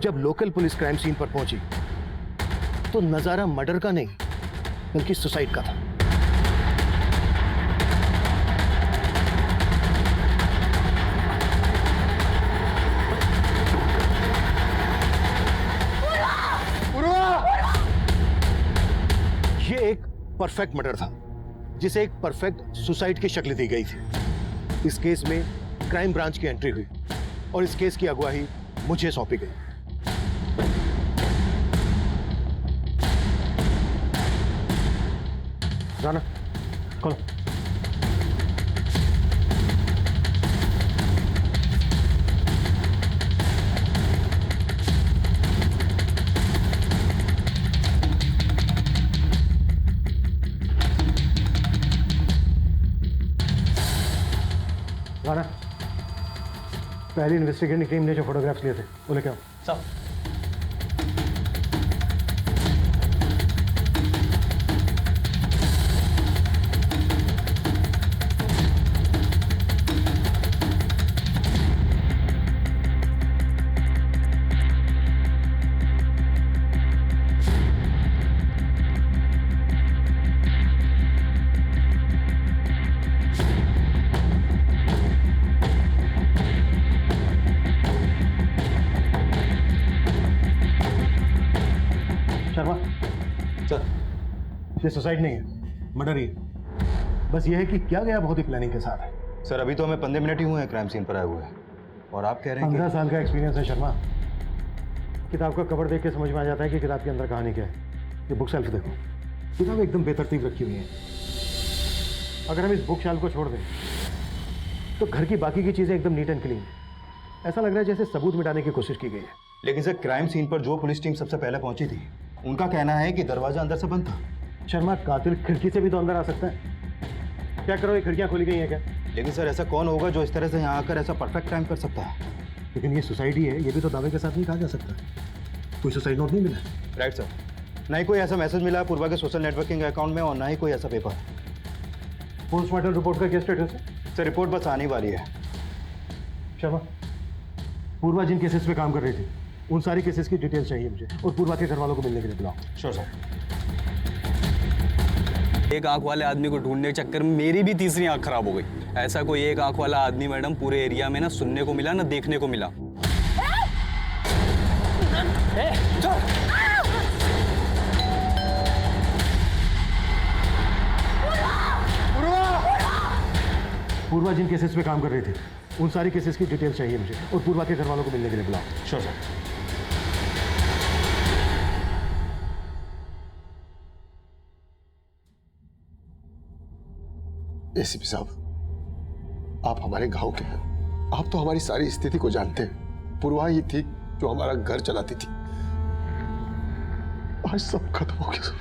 जब local police crime scene पर पहुंची तो नजारा मर्डर का नहीं बल्कि सुसाइड का था। ये एक परफेक्ट मर्डर था जिसे एक परफेक्ट सुसाइड की शक्ल दी गई थी। इस केस में क्राइम ब्रांच की एंट्री हुई और इस केस की अगुवाई मुझे सौंपी गई। राना, खोलो। राना, पहली इन्वेस्टिगेटिंग टीम ने जो फोटोग्राफ्स लिए थे वो लेके आओ। सब शर्मा, सर, ये सुसाइड नहीं है, मर्डर ही है। बस ये है कि क्या गया बहुत ही प्लानिंग के साथ है। सर अभी तो हमें 15 मिनट ही हुए हैं क्राइम सीन पर आए हुए और आप कह रहे हैं 15 साल का एक्सपीरियंस है शर्मा। किताब का कवर देख के समझ में आ जाता है कि किताब के अंदर कहानी क्या है। ये बुक शेल्फ देखो, किताब एकदम बेतरतीब रखी हुई है। अगर हम इस बुक शेल्फ को छोड़ दें तो घर की बाकी की चीजें एकदम नीट एंड क्लीन है। ऐसा लग रहा है जैसे सबूत मिटाने की कोशिश की गई है। लेकिन सर क्राइम सीन पर जो पुलिस टीम सबसे पहले पहुंची थी उनका कहना है कि दरवाजा अंदर से बंद था। शर्मा, कातिल खिड़की से भी तो अंदर आ सकता है। क्या करो, ये खिड़कियां खोली गई हैं क्या? लेकिन सर ऐसा कौन होगा जो इस तरह से यहाँ आकर ऐसा परफेक्ट क्राइम कर सकता है? लेकिन ये सुसाइड ही है, ये भी तो दावे के साथ नहीं कहा जा सकता। कोई सुसाइड नोट नहीं मिला। राइट सर, ना ही कोई ऐसा मैसेज मिला पूर्वा के सोशल नेटवर्किंग अकाउंट में और ना ही कोई ऐसा पेपर। पोस्टमार्टम रिपोर्ट का क्या स्टेटस है? सर रिपोर्ट बस आने वाली है। शर्मा, पूर्वा जिन केसेस पे काम कर रही थी उन सारी केसेस की डिटेल चाहिए मुझे, और पूर्वा के घर वालों को मिलने के लिए बुलाओ। Sure sir. एक आंख वाले आदमी को ढूंढने के चक्कर में मेरी भी तीसरी आंख खराब हो गई। ऐसा कोई एक आंख वाला आदमी मैडम पूरे एरिया में ना सुनने को मिला ना देखने को मिला। पूर्वा जिन केसेस पे काम कर रही थी उन सारी केसेस की डिटेल चाहिए मुझे, और पूर्वा के घर वालों को मिलने के लिए बुलाओ। Sure sir. एसीपी साहब, आप हमारे गांव के हैं, आप तो हमारी सारी स्थिति को जानते हैं। पूर्वा ही थी जो हमारा घर चलाती थी। आज सब खत्म हो गया सर।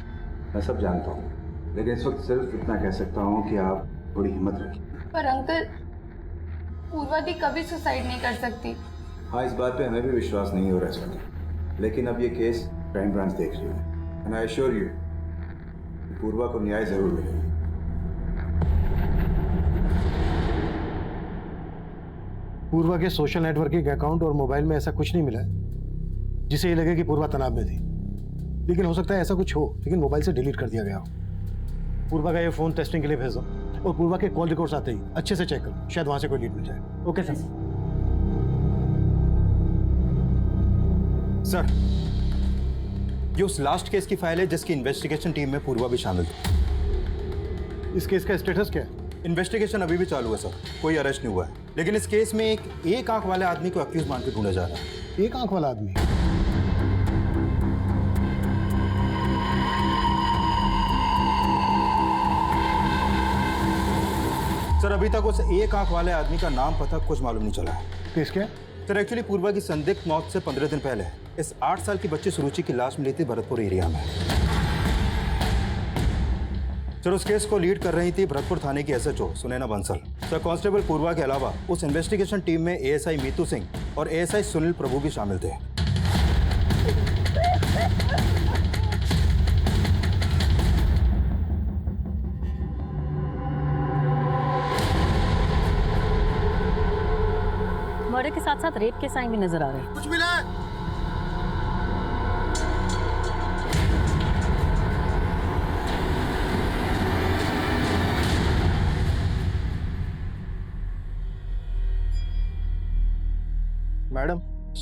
मैं सब जानता हूँ, लेकिन इस वक्त सिर्फ इतना कह सकता हूँ कि आप थोड़ी हिम्मत रखिए। पर अंकल, पूर्वा दी कभी सुसाइड नहीं कर सकती। हाँ, इस बात पे हमें भी विश्वास नहीं हो रहा है सर, लेकिन अब ये केस क्राइम ब्रांच देख रही है। एंड आई एश्योर यू पूर्वा को न्याय जरूर मिलेगा। पूर्वा के सोशल नेटवर्किंग अकाउंट और मोबाइल में ऐसा कुछ नहीं मिला जिसे ये लगे कि पूर्वा तनाव में थी। लेकिन हो सकता है ऐसा कुछ हो, लेकिन मोबाइल से डिलीट कर दिया गया हो। पूर्वा का ये फोन टेस्टिंग के लिए भेज दो, और पूर्वा के कॉल रिकॉर्ड्स आते ही अच्छे से चेक करो, शायद वहां से कोई लीड मिल जाए। Okay sir. सर ये उस लास्ट केस की फाइल है जिसकी इन्वेस्टिगेशन टीम में पूर्वा भी शामिल थी। इस केस का स्टेटस क्या है? इन्वेस्टिगेशन अभी भी चालू है सर, कोई अरेस्ट नहीं हुआ है। लेकिन इस केस में एक आंख वाले आदमी को अक्यूज मान के ढूंढा जा रहा है। एक आंख वाला आदमी? सर अभी तक उस एक आंख वाले आदमी का नाम पता कुछ मालूम नहीं चला है। केस क्या? सर एक्चुअली पूर्वा की संदिग्ध मौत से 15 दिन पहले इस 8 साल की बच्ची सुरुचि की लाश मिली थी भरतपुर एरिया में। सर उस केस को लीड कर रही थी भरतपुर थाने की SHO Sunaina Bansal. Sir constable Purva के अलावा उस इन्वेस्टिगेशन टीम में एएसआई मीतू सिंह और एएसआई सुनील प्रभु भी शामिल थे। मर्डर के साथ साथ रेप के साइन भी नजर आ रहे हैं। कुछ मिला है?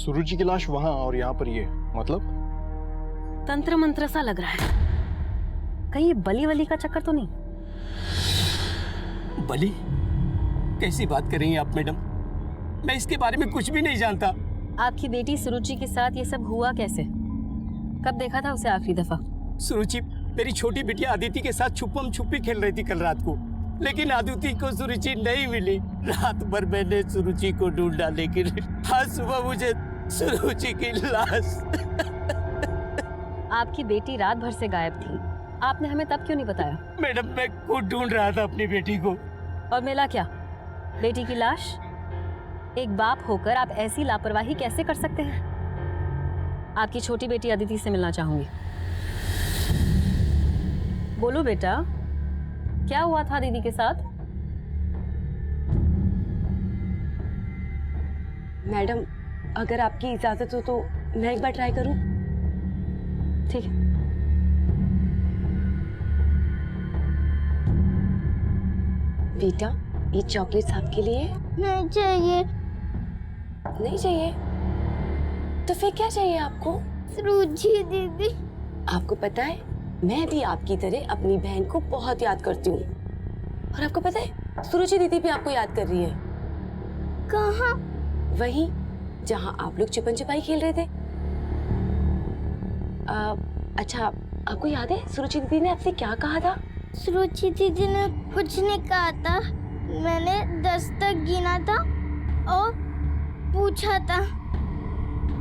सुरुचि की लाश वहां और यहाँ पर ये, मतलब? तंत्र मंत्र सा लग रहा है। कहीं ये बली वली का चक्कर तो नहीं? बली? कैसी बात कर रही हैं आप मैडम? मैं इसके बारे में कुछ भी नहीं जानता। आपकी बेटी सुरुचि के साथ ये सब हुआ कैसे? कब देखा था उसे आखिरी दफा? सुरुचि मेरी छोटी बिटिया अदिति के साथ छुपम छुपी खेल रही थी कल रात को, लेकिन अदिति को सुरुचि नहीं मिली। रात भर मैंने सुरुचि को ढूंढा, लेकिन आज सुबह मुझे सुरुचि की लाश। आपकी बेटी रात भर से गायब थी, आपने हमें तब क्यों नहीं बताया? मैडम मैं खुद ढूंढ रहा था अपनी बेटी को। और मिला क्या? बेटी की लाश? एक बाप होकर आप ऐसी लापरवाही कैसे कर सकते हैं? आपकी छोटी बेटी अदिति से मिलना चाहूंगी। बोलो बेटा, क्या हुआ था दीदी के साथ? मैडम, अगर आपकी इजाजत हो तो मैं एक बार ट्राई करूं? ठीक है। बेटा, ये चॉकलेट्स आपके लिए। नहीं चाहिए। नहीं चाहिए? तो फिर क्या चाहिए आपको? सुरुचि दीदी। आपको पता है, मैं भी आपकी तरह अपनी बहन को बहुत याद करती हूँ। और आपको पता है, सुरुचि दीदी भी आपको याद कर रही है। कहाँ? वहीं जहाँ आप लोग छुपन छुपाई खेल रहे थे। अच्छा, आपको याद है सुरुचि दीदी ने आपसे क्या कहा था? सुरुचि दीदी ने कुछ नहीं कहा था। मैंने 10 तक गिना था और पूछा था,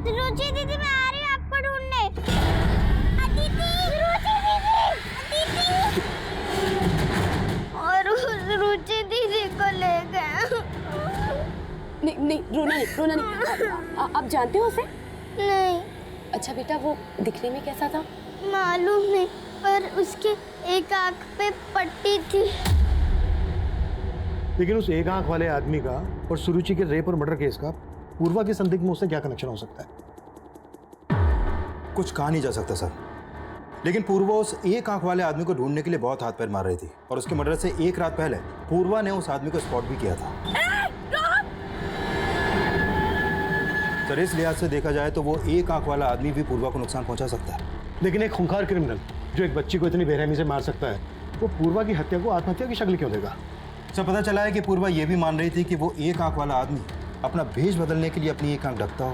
सुरुचि दीदी मैं आ रही हूँ आपको ढूंढने। अदिति! सुरुचि दीदी! अदिति! और सुरुचि दीदी को ले गए। नहीं नहीं, रोना नहीं। आप जानते हो उसे? नहीं। अच्छा बेटा, वो दिखने में कैसा था? मालूम नहीं, पर उसके एक आंख पे पट्टी थी। लेकिन उस एक आंख वाले आदमी का और सुरुचि के रेप और मर्डर केस का पूर्वा के संदिग्ध में उससे क्या कनेक्शन हो सकता है? कुछ कहा नहीं जा सकता सर, लेकिन पूर्वा उस एक आंख वाले आदमी को ढूंढने के लिए बहुत हाथ पैर मार रही थी, और उसके मर्डर से एक रात पहले पूर्वा ने उस आदमी को स्पॉट भी किया था। सर, इस लिहाज से देखा जाए तो वो एक आंख वाला आदमी भी पूर्वा को नुकसान पहुंचा सकता है। लेकिन एक खूंखार क्रिमिनल जो एक बच्ची को इतनी बेरहमी से मार सकता है, वो पूर्वा की हत्या को आत्महत्या की शक्ल क्यों देगा? सर, पता चला है कि पूर्वा ये भी मान रही थी कि वो एक आंख वाला आदमी अपना भेष बदलने के लिए अपनी एक आंख ढकता हो।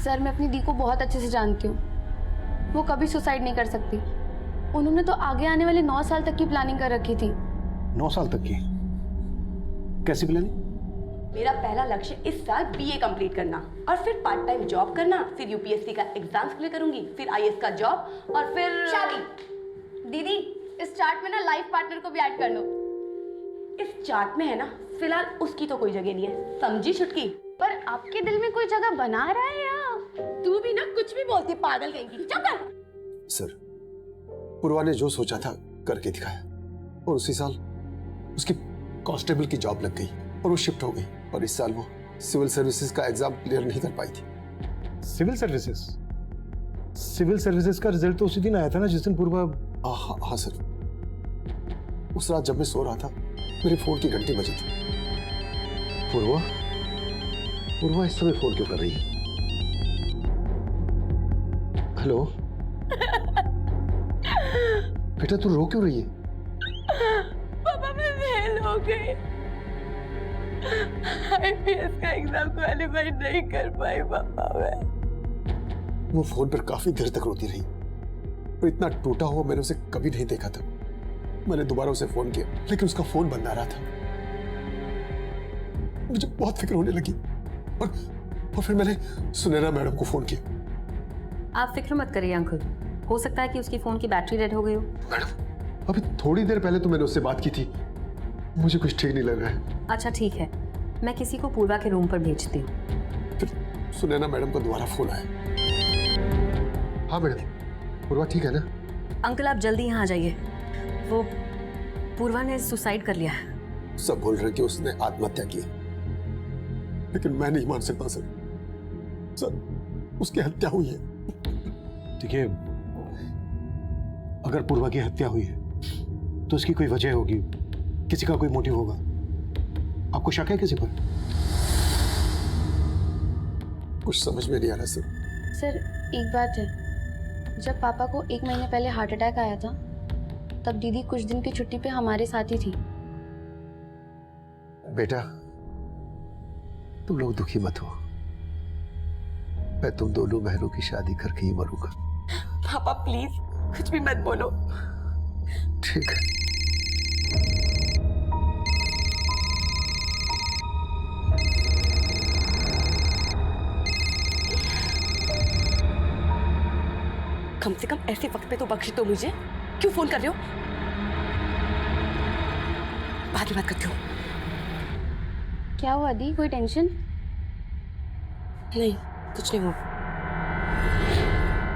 सर, मैं अपनी दी को बहुत अच्छे से जानती हूँ। वो कभी सुसाइड नहीं कर सकती। उन्होंने तो आगे आने वाले 9 साल तक की प्लानिंग कर रखी थी। 9 साल तक की? कैसी प्लानिंग? मेरा पहला लक्ष्य इस साल बीए कंप्लीट करना, और फिर पार्ट टाइम जॉब करना, फिर यूपीएससी का एग्जाम्स क्लियर करूंगी, फिर आईएएस का जॉब, और फिर शादी। दीदी, इस चार्ट में ना लाइफ पार्टनर को भी ऐड कर लो। इस चार्ट में है ना, फिलहाल उसकी तो कोई जगह नहीं है, समझी छुटकी? पर आपके दिल में कोई जगह बना रहा है या? तू भी ना कुछ भी बोलती, पागल कहेंगी। चुप कर। सर, पूर्वा ने जो सोचा था करके दिखाया, और उसी साल उसकी कांस्टेबल की जॉब लग गई और वो शिफ्ट हो गई, और इस साल वो सिविल सर्विसेज का एग्जाम क्लियर नहीं कर पाई थी। Civil services? सिविल सर्विसेज का रिजल्ट तो उसी दिन आया था ना जिस दिन पूर्वा। हाँ सर, उस रात जब मैं सो रहा था मेरे फोन की घंटी बजी थी। पूर्वा? पूर्वा इस समय फोन क्यों कर रही है? हेलो बेटा, तू रो क्यों रही है? पापा, मैं फेल हो गई। आईपीएस का एग्जाम क्वालीफाई नहीं कर पाई पापा मैं। वो फोन पर काफी देर तक रोती रही, और इतना टूटा हुआ मैंने उसे कभी नहीं देखा था। मैंने दोबारा उसे फोन किया, लेकिन उसका फोन बंद आ रहा था। मुझे बहुत फिक्र होने लगी, और फिर मैंने सुनैना मैडम को फोन किया। आप फिक्र मत करिए अंकुल, हो सकता है कि उसकी फोन की बैटरी डेड हो गई हो। मैडम, अभी थोड़ी देर पहले तो मैंने उससे बात की थी। मुझे कुछ ठीक नहीं लग रहा है। अच्छा ठीक है, मैं किसी को पूर्वा के रूम पर भेजती हूँ। सुनैना मैडम को दोबारा फोन आया। हाँ मैडम, पूर्वा ठीक है ना? अंकल आप जल्दी यहाँ आ जाइए। वो पूर्वा ने सुसाइड कर लिया है। सब बोल रहे हैं कि उसने आत्महत्या की, लेकिन मैं नहीं मान सकता सर। सर, उसकी हत्या हुई है। देखिए, अगर पूर्वा की हत्या हुई है तो उसकी कोई वजह होगी, किसी का कोई मोटिव होगा। आपको शक है किसी पर? कुछ समझ में नहीं आ रहा सर। सर एक बात है, जब पापा को 1 महीने पहले हार्ट अटैक आया था तब दीदी कुछ दिन की छुट्टी पे हमारे साथ ही थी। बेटा, तुम लोग दुखी मत हो। मैं तुम दोनों बहनों की शादी करके ही मरूंगा। पापा प्लीज कुछ भी मत बोलो। ठीक है। कम से कम ऐसे वक्त पे तो बख्श दो मुझे। क्यों फोन कर रहे हो? बाद में बात करती हूँ। क्या हुआ दी, कोई टेंशन? नहीं, कुछ नहीं हुआ।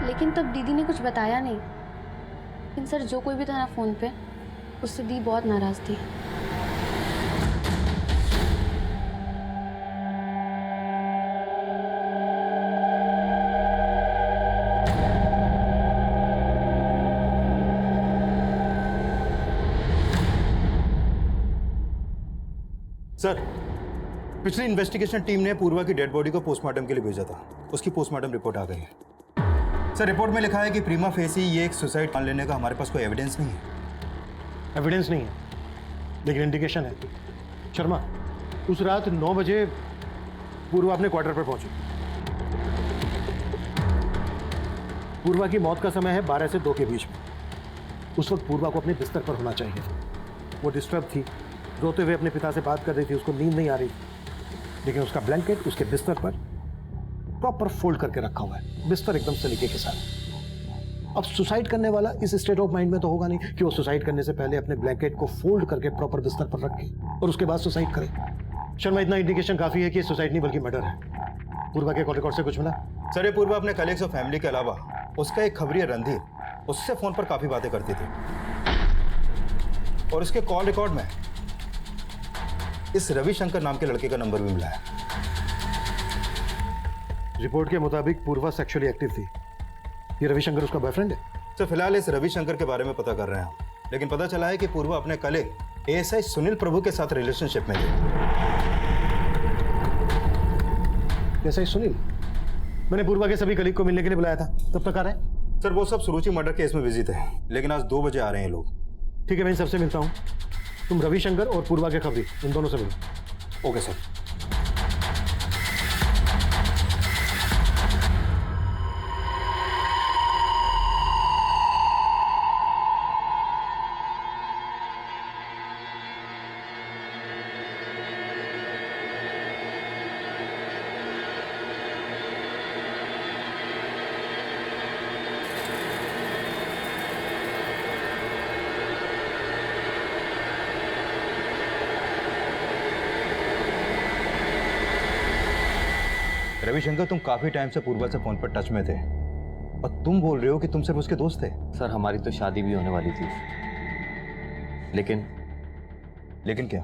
लेकिन तब दीदी ने कुछ बताया नहीं। लेकिन सर जो कोई भी था ना फोन पे, उससे दी बहुत नाराज थी। सर, पिछली इन्वेस्टिगेशन टीम ने पूर्वा की डेड बॉडी को पोस्टमार्टम के लिए भेजा था। उसकी पोस्टमार्टम रिपोर्ट आ गई है। सर, रिपोर्ट में लिखा है कि प्रीमा फेसी ये एक सुसाइड मान लेने का हमारे पास कोई एविडेंस नहीं है। एविडेंस नहीं है, लेकिन इंडिकेशन है। शर्मा, उस रात 9 बजे पूर्वा अपने क्वार्टर पर पहुंची। पूर्वा की मौत का समय है 12 से 2 के बीच में। उस वक्त पूर्वा को अपने बिस्तर पर होना चाहिए। वो डिस्टर्ब थी, रोते हुए अपने पिता से बात कर रही थी, उसको नींद नहीं आ रही थी। लेकिन उसका ब्लैंकेट उसके बिस्तर पर प्रॉपर फोल्ड करके रखा हुआ है, बिस्तर एकदम सलीके के साथ। अब सुसाइड करने वाला इस स्टेट ऑफ माइंड में तो होगा नहीं कि वो सुसाइड करने से पहले अपने ब्लैंकेट को फोल्ड करके प्रॉपर बिस्तर पर रखे और उसके बाद सुसाइड करे। शर्मा, इतना इंडिकेशन काफी है कि सुसाइड नहीं बल्कि मर्डर है। पूर्वा के कॉल रिकॉर्ड से कुछ मिला? सर, ये पूर्वा अपने कलीग्स और फैमिली के अलावा उसका एक खबरिया रणधीर, उससे फोन पर काफी बातें करती थी। और उसके कॉल रिकॉर्ड में इस रविशंकर नाम के लड़के का नंबर भी मिला है। रिपोर्ट के मुताबिक पूर्वा सेक्सुअली एक्टिव थी। ये रविशंकर उसका बॉयफ्रेंड है? तो फिलहाल इस रविशंकर के बारे में पता कर रहे हैं हम। लेकिन पता चला है कि पूर्वा अपने कलीग एएसआई सुनील प्रभु के साथ रिलेशनशिप में थी। एएसआई सुनील? मैंने पूर्वा के सभी कलीग को मिलने के लिए बुलाया था, तब तक आ रहे हैं? सर, वो सब सुरुचि मर्डर केस में बिजी थे, लेकिन आज 2 बजे आ रहे हैं लोग। ठीक है, मैं इन सबसे मिलता हूँ। तुम रविशंकर और पूर्वा के खबरी, इन दोनों से मिलो। Okay sir. रविशंकर, तुम काफी टाइम से पूर्वा से फोन पर टच में थे और तुम बोल रहे हो कि तुम सिर्फ उसके दोस्त थे। सर, हमारी तो शादी भी होने वाली थी। लेकिन क्या?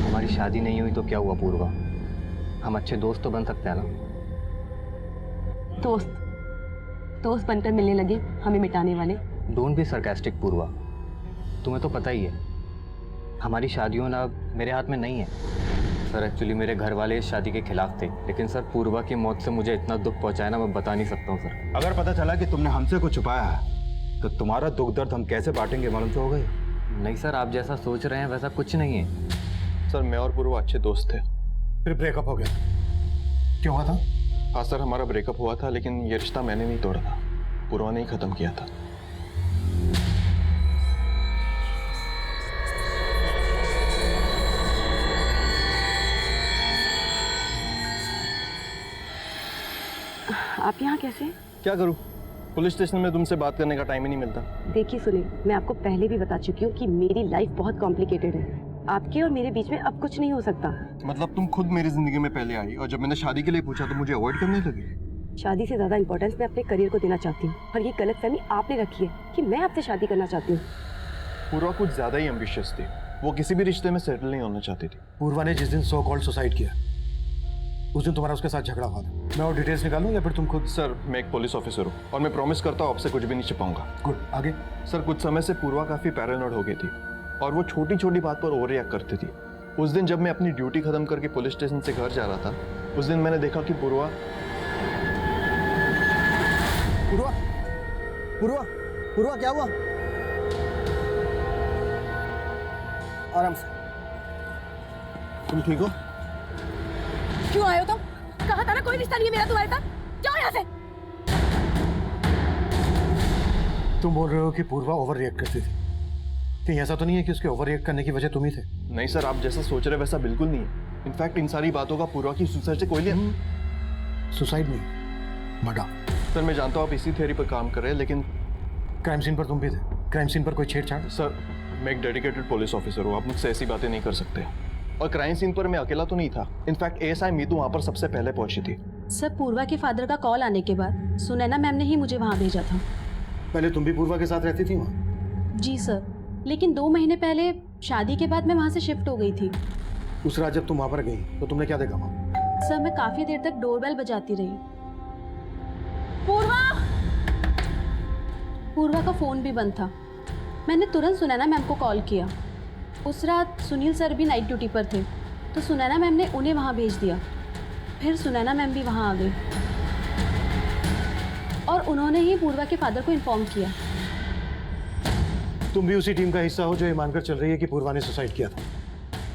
हमारी शादी नहीं हुई तो क्या हुआ पूर्वा? हम अच्छे दोस्त तो बन सकते हैं ना? दोस्त बनकर मिलने लगे हमें मिटाने वाले। डोंट बी सरकास्टिक पूर्वा। तुम्हें तो पता ही है हमारी शादियों ना मेरे हाथ में नहीं है। सर, एक्चुअली मेरे घर वाले इस शादी के खिलाफ थे, लेकिन सर पूर्वा की मौत से मुझे इतना दुख पहुंचाया ना, मैं बता नहीं सकता हूँ सर। अगर पता चला कि तुमने हमसे कुछ छुपाया है तो तुम्हारा दुख दर्द हम कैसे बांटेंगे, मालूम तो होगा ही। नहीं सर, आप जैसा सोच रहे हैं वैसा कुछ नहीं है। सर, मैं और पूर्वा अच्छे दोस्त थे। फिर ब्रेकअप हो गया, क्यों हुआ था? हाँ सर, हमारा ब्रेकअप हुआ था, लेकिन ये रिश्ता मैंने नहीं तोड़ा था, पूर्वा ने ही खत्म किया था। आप यहाँ कैसे? क्या करूँ, पुलिस स्टेशन में तुमसे बात करने का टाइम ही नहीं मिलता। देखिए सुनील, मैं आपको पहले भी बता चुकी हूँ कि मेरी लाइफ बहुत कॉम्प्लिकेटेड है। आपके और मेरे बीच में अब कुछ नहीं हो सकता। मतलब तुम खुद मेरी जिंदगी में पहले आई और जब मैंने शादी के लिए पूछा तो मुझे अवॉइड करने लगी। शादी से ज्यादा इंपॉर्टेंस मैं अपने करियर को देना चाहती हूँ और ये गलतफहमी आपने रखी है कि मैं आपसे शादी करना चाहती हूँ। पूर्वा कुछ ज्यादा ही एम्बिशियस थी। वो किसी भी रिश्ते में सेटल नहीं होना चाहती थी। पूर्वा ने जिस दिन सो कॉल्ड सुसाइड किया उस दिन तुम्हारा उसके साथ झगड़ा हुआ था। मैं और डिटेल्स निकालूं या फिर तुम खुद? सर मैं एक पुलिस ऑफिसर हूँ और मैं प्रॉमिस करता हूँ आपसे कुछ भी नहीं छिपाऊंगा। गुड, आगे? सर कुछ समय से पूर्वा काफी पैरानॉइड हो गई थी और वो छोटी छोटी बात पर ओवर रिएक्ट करती थी। उस दिन जब मैं अपनी ड्यूटी खत्म करके पुलिस स्टेशन से घर जा रहा था, उस दिन मैंने देखा कि पूर्वा पूर्वा पूर्वा पूर्वा क्या हुआ? आराम से। तुम ठीक हो? क्यों आए हो तुम? कहा था ना कोई रिश्ता नहीं है मेरा तुम्हारे साथ। जाओ यहाँ से। तुम बोल रहे हो कि पूर्वा ओवर रिएक्ट करती थी। कहीं ऐसा तो नहीं है कि उसके ओवर रिएक्ट करने की वजह तुम ही थे? नहीं सर, आप जैसा सोच रहे वैसा बिल्कुल नहीं है। इनफैक्ट इन सारी बातों का पूर्वा की सुसाइड से कोई लिया। सुसाइड नहीं, मर्डर। सर मैं जानता हूँ आप इसी थियरी पर काम कर रहे हैं, लेकिन क्राइम सीन पर तुम भी थे। क्राइम सीन पर कोई छेड़छाड़? सर मैं एक डेडिकेटेड पुलिस ऑफिसर हूँ, आप मुझसे ऐसी बातें नहीं कर सकते। और क्राइम सीन पर मैं अकेला तो नहीं था। इनफैक्ट एएसआई मीतू वहाँ पर सबसे पहले पहुंची थी। सर पूर्वा के फादर का कॉल आने के बाद सुनैना मैम ने ही मुझे वहाँ भेजा था। पहले तुम भी पूर्वा के साथ रहती थी वहाँ? जी सर, लेकिन 2 महीने पहले शादी के बाद मैं वहाँ से शिफ्ट हो गई थी। उस रात जब तुम वहाँ पर गई तो तुमने क्या देखा वहाँ? सर मैं काफी देर तक डोरबेल बजाती रही। पूर्वा का फोन भी बंद था। मैंने तुरंत सुनैना मैम को कॉल किया। उस रात सुनील सर भी नाइट ड्यूटी पर थे तो सुनैना मैम ने उन्हें वहाँ भेज दिया। फिर सुनैना मैम भी वहाँ आ गई और उन्होंने ही पूर्वा के फादर को इन्फॉर्म किया। तुम भी उसी टीम का हिस्सा हो जो ये मानकर चल रही है कि पूर्वा ने सुसाइड किया था।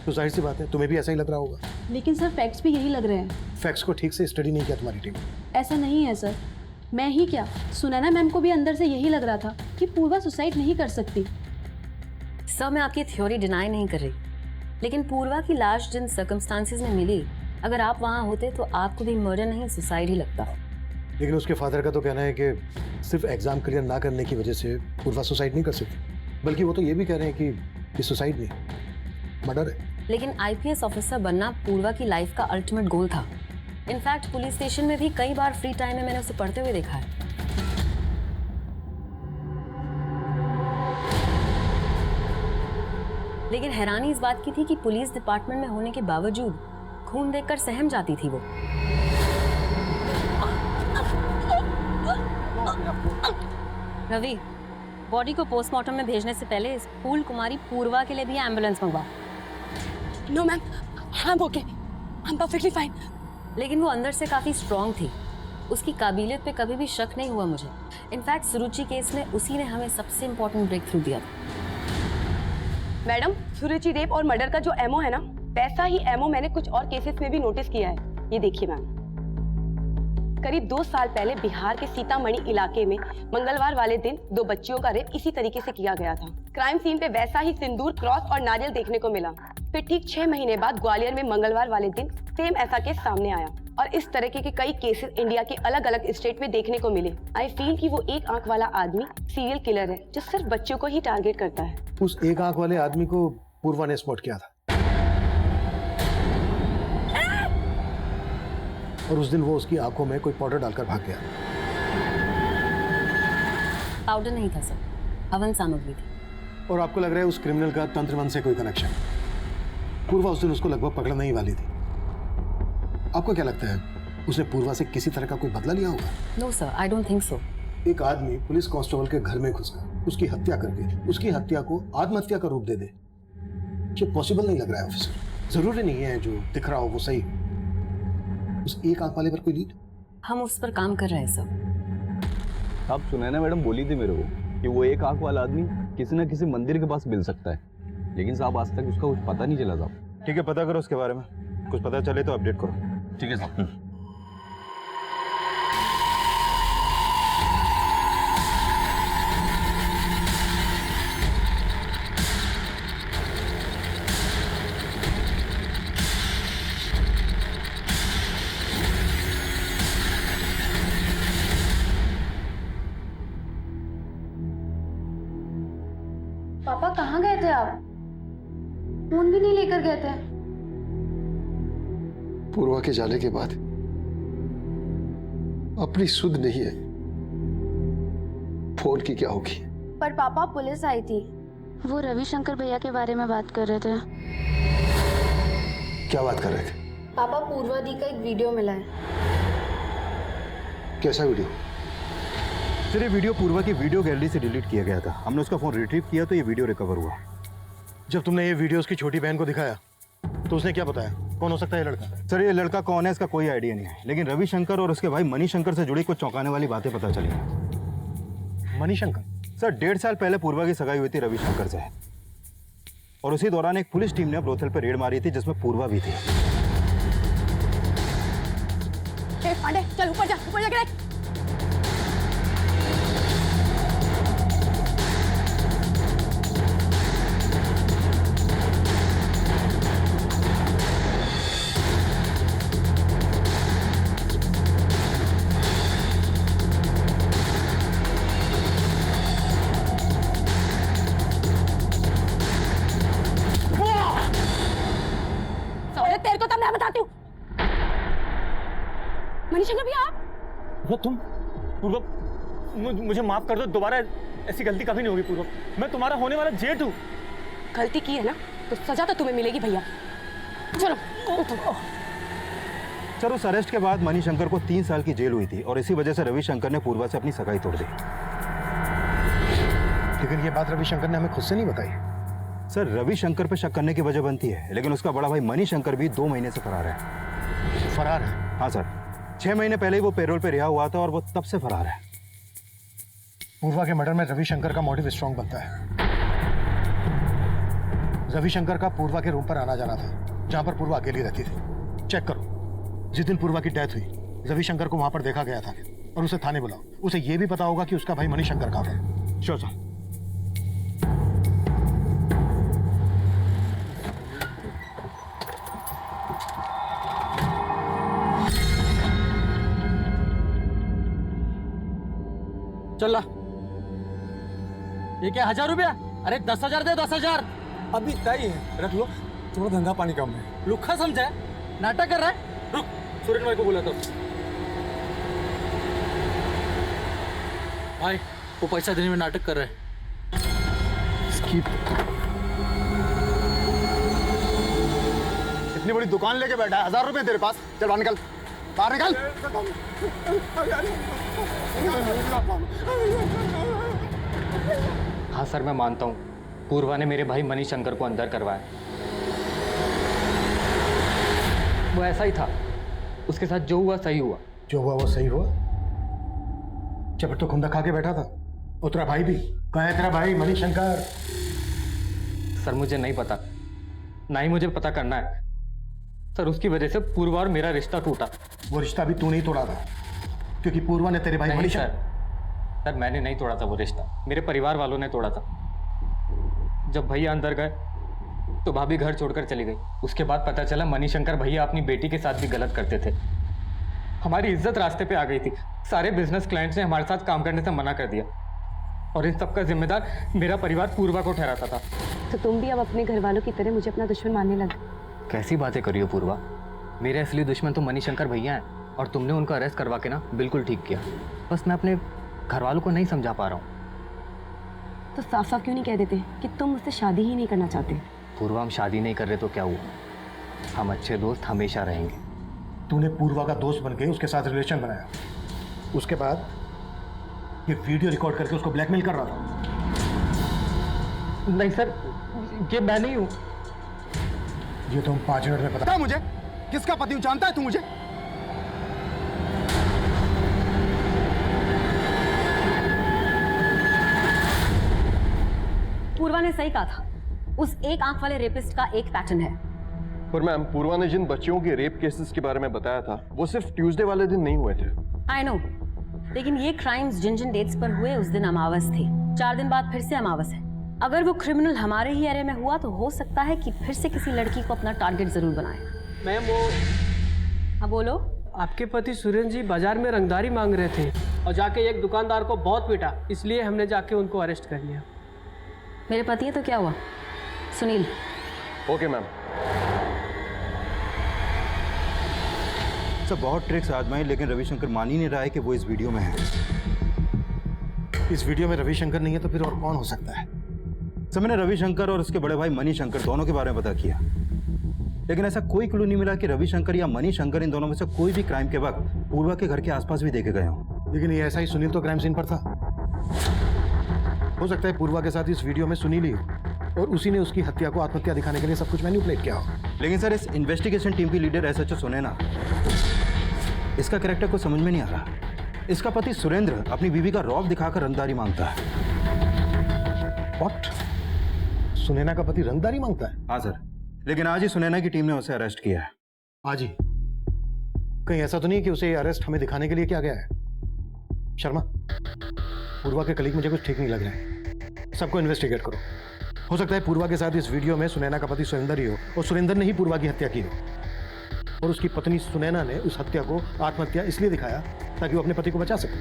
तो जाहिर सी बात है तुम्हें भी ऐसा ही लग रहा होगा। लेकिन सर फैक्ट्स भी यही लग रहे हैं। फैक्ट्स को ठीक से स्टडी नहीं किया तुम्हारी टीम। ऐसा नहीं है सर, मैं ही क्या सुनैना मैम को भी अंदर से यही लग रहा था कि पूर्वा सुसाइड नहीं कर सकती। सर मैं आपकी थ्योरी डिनाई नहीं कर रही, लेकिन पूर्वा की लाश जिन सर्कमस्टांसेस में मिली, अगर आप वहाँ होते तो आपको भी मर्डर नहीं सुसाइड ही लगता। लेकिन उसके फादर का तो कहना है कि सिर्फ एग्जाम क्लियर ना करने की वजह से पूर्वा सुसाइड नहीं कर सकती, बल्कि वो तो ये भी कह रहे हैं कि ये सुसाइड नहीं, मर्डर है। लेकिन आईपीएस ऑफिसर बनना पूर्वा की लाइफ का अल्टीमेट गोल था। इनफैक्ट पुलिस स्टेशन में भी कई बार फ्री टाइम में मैंने उसे पढ़ते हुए देखा है। लेकिन हैरानी इस बात की थी कि पुलिस डिपार्टमेंट में होने के बावजूद खून देखकर सहम जाती थी वो। रवि, बॉडी को पोस्टमार्टम में भेजने से पहले इस फूल कुमारी पूर्वा के लिए भी एम्बुलेंस मंगवा। No ma'am, I am okay, I am perfectly fine. लेकिन वो अंदर से काफी स्ट्रांग थी। उसकी काबिलियत पे कभी भी शक नहीं हुआ मुझे। इनफैक्ट सुरुचि केस में उसी ने हमें सबसे इम्पोर्टेंट ब्रेक थ्रू दिया था। मैडम, सुरुचि रेप और मर्डर का जो एमओ है ना, वैसा ही एमओ मैंने कुछ और केसेस में भी नोटिस किया है। ये देखिए मैम, करीब 2 साल पहले बिहार के सीतामढ़ी इलाके में मंगलवार वाले दिन 2 बच्चियों का रेप इसी तरीके से किया गया था। क्राइम सीन पे वैसा ही सिंदूर, क्रॉस और नारियल देखने को मिला। फिर ठीक 6 महीने बाद ग्वालियर में मंगलवार वाले दिन सेम ऐसा केस सामने आया और इस तरह के कई केसेस इंडिया के अलग अलग स्टेट में देखने को मिले। आई फील कि वो एक आंख वाला आदमी सीरियल किलर है जो सिर्फ बच्चों को ही टारगेट करता है। उस एक आंख वाले आदमी को पूर्वा ने स्पॉट किया था और उस दिन वो उसकी आंखों में कोई पाउडर डालकर भाग गया। पाउडर नहीं था सर, हवन सामग्री थी। और आपको लग रहा है उस क्रिमिनल का तंत्र से कोई कनेक्शन? पूर्वा उस दिन उसको लगभग पकड़ने ही वाली थी। आपको क्या लगता है उसने पूर्वा से किसी तरह का कोई बदला लिया होगा? No sir, I don't think so. एक आदमी पुलिस कांस्टेबल के घर में घुसकर उसकी हत्या करके उसकी हत्या को आत्महत्या का रूप दे दे, ये पॉसिबल नहीं लग रहा है ऑफिसर। जरूरी नहीं है जो दिख रहा हो वो सही। उस एक आंख वाले पर कोई लीड? हम उस पर काम कर रहे हैं सर। आप सुनैना मैडम बोली थी मेरे को कि वो एक आंख वाला आदमी किसी न किसी मंदिर के पास मिल सकता है, लेकिन साहब आज तक उसका कुछ पता नहीं चला साहब। ठीक है, पता करो उसके बारे में, कुछ पता चले तो अपडेट करो। ठीक है साहब। पापा कहाँ गए थे आप? फोन भी नहीं लेकर गए थे। पूर्वा के जाने के बाद अपनी सुध नहीं है, फोन की क्या होगी? पर पापा पुलिस आई थी, वो रविशंकर भैया के बारे में बात कर रहे थे। क्या बात कर रहे थे? पापा पूर्वा दी का एक वीडियो मिला है। कैसा वीडियो? सर ये वीडियो पूर्वा की वीडियो गैलरी से डिलीट किया गया था। हमने उसका फोन रिट्रीव किया तो ये वीडियो रिकवर हुआ। जब तुमने ये वीडियो उसकी छोटी बहन को दिखाया तो उसने क्या बताया? कौन हो सकता है ये लड़का? सर ये लड़का कौन है इसका कोई आइडिया नहीं है, लेकिन रविशंकर और उसके भाई मणिशंकर से जुड़ी कुछ चौंकाने वाली बातें पता चली। मणिशंकर? सर 1.5 साल पहले पूर्वा की सगाई हुई थी रविशंकर से, और उसी दौरान एक पुलिस टीम ने ब्रोथल पर रेड मारी थी जिसमें पूर्वा भी थी। पांडे चल ऊपर जाके देख। तेरे को तब मैं बताती हूँ। मणिशंकर भैया आप? वो तुम? पूर्व, मुझे माफ कर दो, दोबारा ऐसी गलती कभी नहीं होगी। पूर्व, मैं तुम्हारा होने वाला जेठ हूँ। गलती की है ना तो सजा तो तुम्हें मिलेगी भैया। चलो सर उस अरेस्ट के बाद मणिशंकर को 3 साल की जेल हुई थी और इसी वजह से रविशंकर ने पूर्वा से अपनी सगाई तोड़ दी। लेकिन ये बात रविशंकर ने हमें खुद से नहीं बताई। सर रविशंकर पे शक करने की वजह बनती है, लेकिन उसका बड़ा भाई मणिशंकर भी 2 महीने से फरार है। फरार है? हाँ सर, 6 महीने पहले ही वो पैरोल पे रिहा हुआ था और वो तब से फरार है। पूर्वा के मर्डर में रविशंकर का मोटिव स्ट्रॉन्ग बनता है। रविशंकर का पूर्वा के रूम पर आना जाना था, जहां पर पूर्वा अकेली रहती थी। चेक करो, जिस दिन पूर्वा की डेथ हुई रविशंकर को वहां पर देखा गया था और उसे थाने बुलाओ। उसे यह भी पता होगा कि उसका भाई मणिशंकर कहाँ है। Sure sir. चल ये क्या 1000 रुपया? अरे 10,000 दे 10,000। अभी तय है, रख लो, थोड़ा धंधा पानी कम है। लुखा समझा है? नाटक कर रहा है? रुक, सूरज भाई को बोला तो। भाई वो पैसा देने में नाटक कर रहा है। इतनी बड़ी दुकान लेके बैठा है, 1000 रुपए तेरे पास। चल बाहर निकल, बाहर निकल। हाँ सर मैं मानता हूँ, पूर्वा ने मेरे भाई मणिशंकर को अंदर करवाया। वो ऐसा ही था, उसके साथ जो हुआ सही हुआ। जो हुआ वो सही हुआ? जब तो खुंदा खा के बैठा था। और तेरा भाई भी कहाँ है? तेरा भाई मणिशंकर? सर मुझे नहीं पता, ना ही मुझे पता करना है। सर उसकी वजह से पूर्वा और मेरा रिश्ता टूटा। वो रिश्ता भी तू नहीं तोड़ा था, क्योंकि पूर्वा ने तेरे भाई मणिशंकर। सर मैंने नहीं तोड़ा था वो रिश्ता, मेरे परिवार वालों ने तोड़ा था। जब भैया अंदर गए तो भाभी घर छोड़कर चली गई। उसके बाद पता चला मणिशंकर भैया अपनी बेटी के साथ भी गलत करते थे। हमारी इज्जत रास्ते पे आ गई थी। सारे बिजनेस क्लाइंट्स ने हमारे साथ काम करने से मना कर दिया और इन सबका जिम्मेदार मेरा परिवार पूर्वा को ठहराता था। तो तुम भी अब अपने घर वालों की तरह मुझे अपना दुश्मन मानने लगे? कैसी बातें करी हो पूर्वा, मेरे असली दुश्मन तो मणिशंकर भैया हैं और तुमने उनको अरेस्ट करवा के ना बिल्कुल ठीक किया। बस मैं अपने घर वालों को नहीं समझा पा रहा हूँ। तो साफ साफ क्यों नहीं कह देते कि तुम मुझसे शादी ही नहीं करना चाहते? पूर्वा हम शादी नहीं कर रहे तो क्या हुआ, हम अच्छे दोस्त हमेशा रहेंगे। तूने पूर्वा का दोस्त बन के उसके साथ रिलेशन बनाया, उसके बाद ये वीडियो रिकॉर्ड करके उसको ब्लैकमेल कर रहा था। नहीं सर, ये मैं नहीं हूँ। ये तुम 5 मिनट में पता। मुझे किसका पति हूँ जानता है तू मुझे? पूर्वा ने सही कहा था, उस एक आंख वाले रेपिस्ट का एक पैटर्न है। पर मैम, पूर्वा ने जिन बच्चियों के रेप केसेस के बारे में बताया था वो सिर्फ ट्यूसडे वाले दिन नहीं हुए थे। आई नो, लेकिन ये क्राइम्स जिन जिन डेट्स पर हुए उस दिन अमावस थी। 4 दिन बाद फिर से अमावस है। अगर वो क्रिमिनल हमारे ही एरिया में हुआ तो हो सकता है कि फिर से किसी लड़की को अपना टारगेट जरूर बनाए। मैम वो हाँ बोलो। आपके पति सुरेंद्र जी बाजार में रंगदारी मांग रहे थे और जाके एक दुकानदार को बहुत पीटा, इसलिए हमने जाके उनको अरेस्ट कर लिया। मेरे पति है तो क्या हुआ? Sunil, okay ma'am. सर बहुत ट्रिक्स आजमाई लेकिन रविशंकर मान ही नहीं रहा है कि वो इस वीडियो में है। इस वीडियो में रविशंकर नहीं है तो फिर और कौन हो सकता है? सर मैंने रविशंकर और उसके बड़े भाई मनी शंकर दोनों के बारे में पता किया, लेकिन ऐसा कोई क्लू नहीं मिला कि रविशंकर या मनी शंकर इन दोनों में से कोई भी क्राइम के वक्त पूर्वा के घर के आसपास भी देखे गए हों। लेकिन ये ऐसा ही सुनील तो क्राइम सीन पर था। हो सकता है पूर्वा के साथ इस वीडियो में सुनील ही हो और उसी ने उसकी हत्या को आत्महत्या दिखाने के लिए सब कुछ मैनिपुलेट किया हो। लेकिन सर इस इन्वेस्टिगेशन टीम की लीडर एसएचओ सुनैना, इसका कैरेक्टर को समझ में नहीं आ रहा। इसका पति सुरेंद्र अपनी बीवी का रौब दिखाकर रंगदारी मांगता है। व्हाट? सुनैना का पति रंगदारी मांगता है? हाँ सर, लेकिन आज ही सुनैना की टीम ने उसे अरेस्ट किया है। आज ही? कहीं ऐसा तो नहीं कि उसे अरेस्ट हमें दिखाने के लिए किया गया है? शर्मा, पूर्वा के कलीग मुझे कुछ ठीक नहीं लग रहा है। सबको इन्वेस्टिगेट करो। हो सकता है पूर्वा के साथ इस वीडियो में सुनैना का पति सुरेंद्र ही हो और सुरेंद्र ने ही पूर्वा की हत्या की हो और उसकी पत्नी सुनैना ने उस हत्या को आत्महत्या इसलिए दिखाया ताकि वो अपने पति को बचा सके।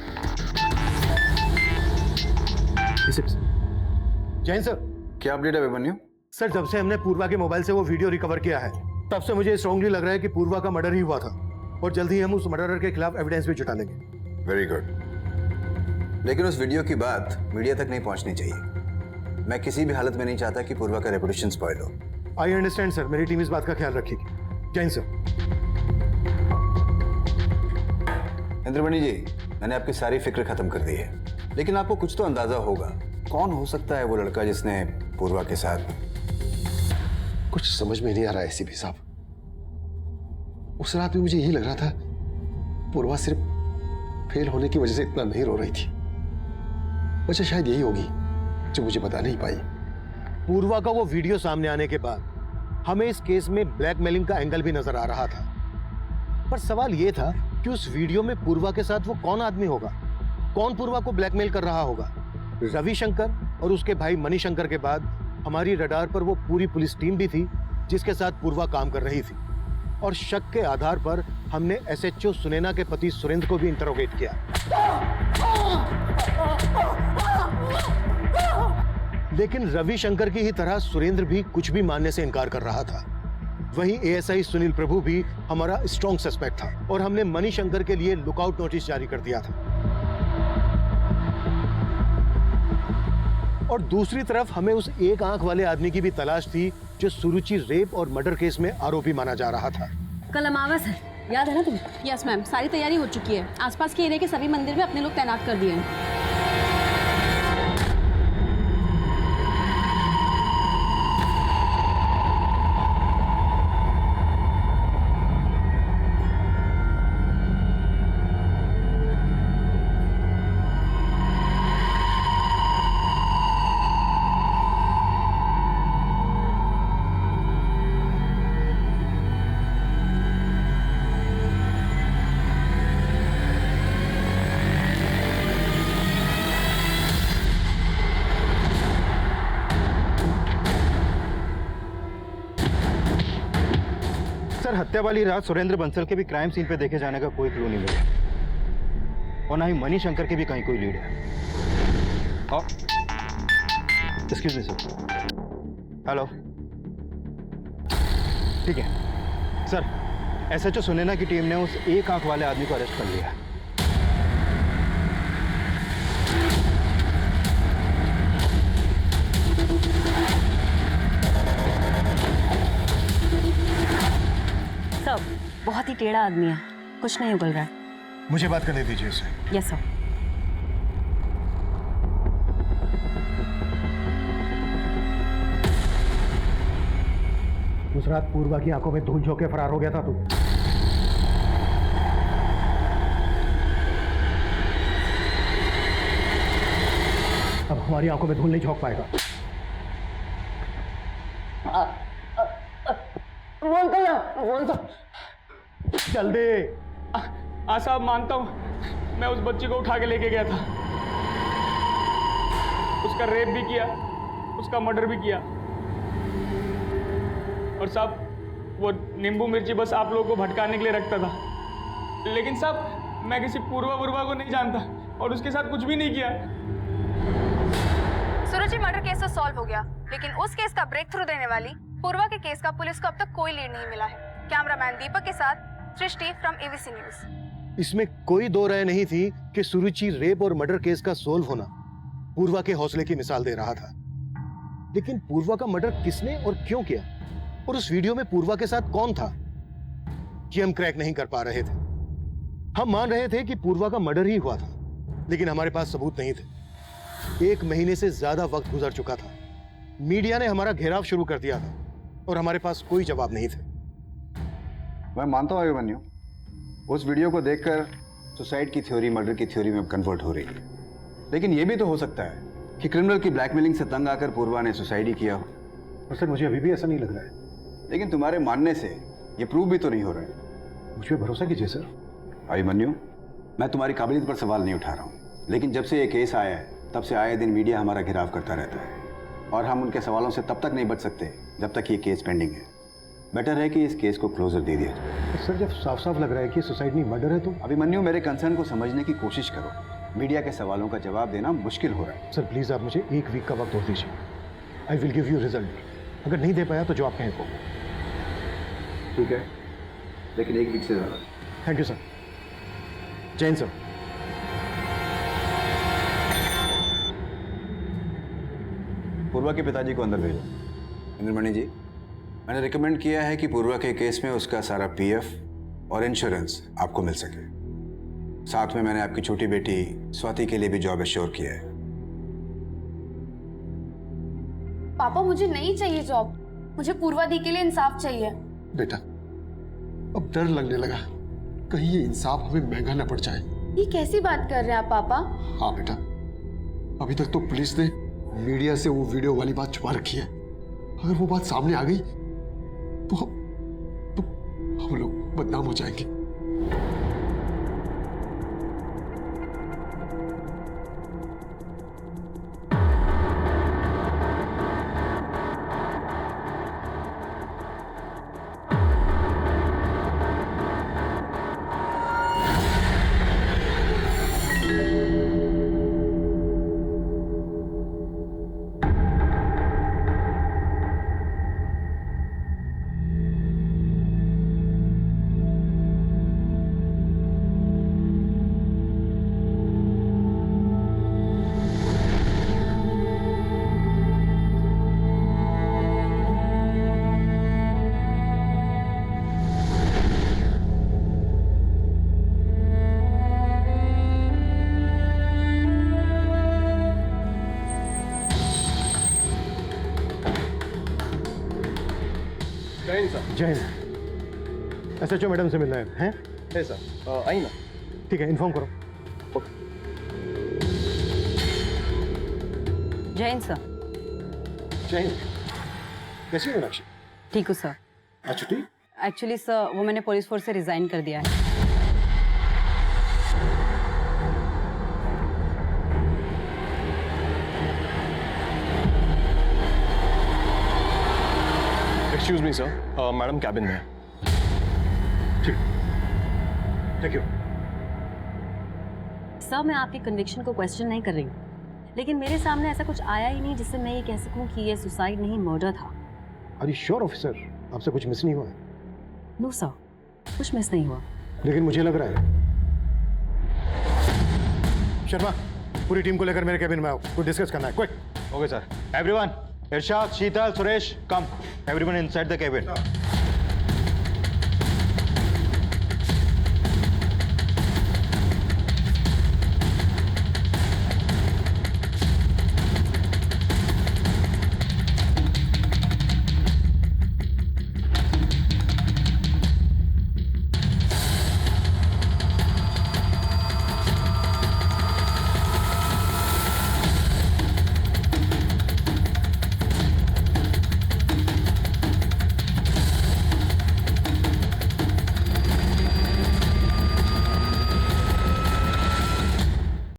जैन सर, क्या अपडेट है अभिमन्यु? सर जब से हमने पूर्वा के मोबाइल से वो वीडियो रिकवर किया है तब से मुझे स्ट्रांगली लग रहा है कि पूर्वा का मर्डर ही हुआ था और जल्द ही हम उस मर्डरर के खिलाफ एविडेंस भी जुटा लेंगे। वेरी गुड, लेकिन उस वीडियो की बात मीडिया तक नहीं पहुंचनी चाहिए। मैं किसी भी हालत में नहीं चाहता कि पूर्वा का रेपुटेशन स्पॉइल हो। आई अंडरस्टैंड सर, मेरी टीम इस बात का ख्याल रखेगी। जैन सर। इंद्रमणि जी, मैंने आपकी सारी फिक्र खत्म कर दी है, लेकिन आपको कुछ तो अंदाजा होगा कौन हो सकता है वो लड़का जिसने पूर्वा के साथ। कुछ समझ में नहीं आ रहा है एसीपी साहब। उस रात भी मुझे यही लग रहा था पूर्वा सिर्फ फेल होने की वजह से इतना नहीं रो रही थी। वजह शायद यही होगी जो मुझे बता नहीं पाई। पूर्वा का वो वीडियो सामने आने के बाद हमें इस केस में ब्लैकमेलिंग का एंगल भी नजर आ रहा था, पर सवाल ये था कि उस वीडियो में पूर्वा के साथ वो कौन आदमी होगा, कौन पूर्वा को ब्लैकमेल कर रहा होगा। रविशंकर और उसके भाई मनी शंकर के बाद हमारी रडार पर वो पूरी पुलिस टीम भी थी जिसके साथ पूर्वा काम कर रही थी और शक के आधार पर हमने एसएचओ सुनैना के पति सुरेंद्र को भी इंटरोगेट किया। लेकिन रविशंकर की ही तरह सुरेंद्र भी कुछ भी मानने से इनकार कर रहा था। वहीं एएसआई सुनील प्रभु भी हमारा स्ट्रॉन्ग सस्पेक्ट था और हमने मनी शंकर के लिए लुकआउट नोटिस जारी कर दिया था। और दूसरी तरफ हमें उस एक आंख वाले आदमी की भी तलाश थी जो सुरुचि रेप और मर्डर केस में आरोपी माना जा रहा था। कल अमावस है, याद है ना तुम्हें? यस मैम, सारी तैयारी हो चुकी है। आसपास के एरिया के सभी मंदिर में अपने लोग तैनात कर दिए हैं। सर हत्या वाली रात सुरेंद्र बंसल के भी क्राइम सीन पे देखे जाने का कोई क्लू नहीं मिला और ना ही मनी शंकर की भी कहीं कोई लीड है। Excuse me sir. हेलो, ठीक है सर, एसएचओ सुनैना की टीम ने उस एक आंख वाले आदमी को अरेस्ट कर लिया है। सब बहुत ही टेढ़ा आदमी है, कुछ नहीं उगल रहा है। मुझे बात करने दीजिए इससे। Yes sir. उस रात पूर्वा की आंखों में धूल झोंक के फरार हो गया था तू। अब हमारी आंखों में धूल नहीं झोंक पाएगा। जल्दी। हाँ साहब, मानता हूँ मैं उस बच्ची को उठा के लेके गया था, उसका रेप भी किया, उसका मर्डर भी किया। और साहब वो नींबू मिर्ची बस आप लोगों को भटकाने के लिए रखता था, लेकिन साहब मैं किसी पूर्वा को नहीं जानता और उसके साथ कुछ भी नहीं किया। सुरुचि मर्डर केस तो सॉल्व हो गया, लेकिन उस केस का ब्रेक थ्रू देने वाली पूर्वा के केस का पुलिस को अब तक कोई लीड नहीं मिला है। कैमरामैन दीपक के साथ सृष्टि फ्रॉम एबीसी न्यूज। इसमें कोई दो राय नहीं थी कि सुरुचि रेप और मर्डर केस का सोल्व होना पूर्वा के हौसले की मिसाल दे रहा था। लेकिन पूर्वा का मर्डर किसने और क्यों किया, और उस वीडियो में पूर्वा के साथ कौन था, कि हम क्रैक नहीं कर पा रहे थे। हम मान रहे थे कि पूर्वा का मर्डर ही हुआ था, लेकिन हमारे पास सबूत नहीं थे। 1 महीने से ज्यादा वक्त गुजर चुका था। मीडिया ने हमारा घेराव शुरू कर दिया था और हमारे पास कोई जवाब नहीं थे। मैं मानता हूँ अभिमन्यु, उस वीडियो को देखकर सुसाइड की थ्योरी मर्डर की थ्योरी में कन्वर्ट हो रही है। लेकिन यह भी तो हो सकता है कि क्रिमिनल की ब्लैकमेलिंग से तंग आकर पूर्वा ने सुसाइड ही किया हो। और सर मुझे अभी भी ऐसा नहीं लग रहा है। लेकिन तुम्हारे मानने से ये प्रूव भी तो नहीं हो रहा है। मुझ पर भरोसा कीजिए सर। अभिमन्यु, मैं तुम्हारी काबिलियत पर सवाल नहीं उठा रहा हूँ, लेकिन जब से ये केस आया है तब से आए दिन मीडिया हमारा घेराव करता रहता है और हम उनके सवालों से तब तक नहीं बच सकते जब तक ये केस पेंडिंग है। बेटर है कि इस केस को क्लोजर दे दिया जाए। सर जब साफ साफ लग रहा है कि सुसाइड नहीं मर्डर है तो। अभिमन्यु, मेरे कंसर्न को समझने की कोशिश करो। मीडिया के सवालों का जवाब देना मुश्किल हो रहा है। सर प्लीज आप मुझे 1 वीक का वक्त और दीजिए। I will give you result. अगर नहीं दे पाया तो जो आप कहें को। ठीक है, लेकिन 1 वीक से ज़्यादा। Thank you sir. Jain sir. Purva के पिताजी को अंदर भेजो। इंद्रमणि जी, मैंने रिकमेंड किया है कि पूर्वा के केस में उसका सारा पीएफ और इंश्योरेंस आपको मिल सके। साथ में मैंने आपकी छोटी बेटी स्वाति के लिए भी जॉब एश्योर किया है। पापा मुझे नहीं चाहिए जॉब, मुझे पूर्वा दी के लिए इंसाफ चाहिए। बेटा, अब डर लगने लगा कहीं ये इंसाफ हमें महंगा न पड़ जाए। ये कैसी बात कर रहे हैं आप पापा? हाँ बेटा, अभी तक तो पुलिस ने मीडिया से वो वीडियो वाली बात छुपा रखी है। अगर वो बात सामने आ गई तो हम लोग बदनाम हो जाएंगे। जय हिंद। एसएचओ मैडम से मिलना है सर। आई ना। ठीक है, इन्फॉर्म करो। जय हिंद सर। जय हिंद। कैसी हो मीनाक्षी? ठीक हूँ सर। आज छुट्टी? एक्चुअली सर वो मैंने पुलिस फोर्स से रिजाइन कर दिया है। Excuse me sir, madam cabin में है। ठीक, थैंक यू। सर मैं आपके कन्विक्शन को क्वेश्चन नहीं कर रही हूँ, लेकिन मेरे सामने ऐसा कुछ आया ही नहीं जिससे मैं ये कह सकूँ कि ये सुसाइड नहीं मर्डर था। Are you sure officer? आपसे कुछ मिस नहीं हुआ? नो सर, कुछ मिस नहीं हुआ। लेकिन मुझे लग रहा है। शर्मा, पूरी टीम को लेकर मेरे कैबिन में आओ, कुछ डिस्कस करना है। Quick. Okay sir. Everyone, Irshad, Sheetal, Suresh, come. Everyone inside the cabin.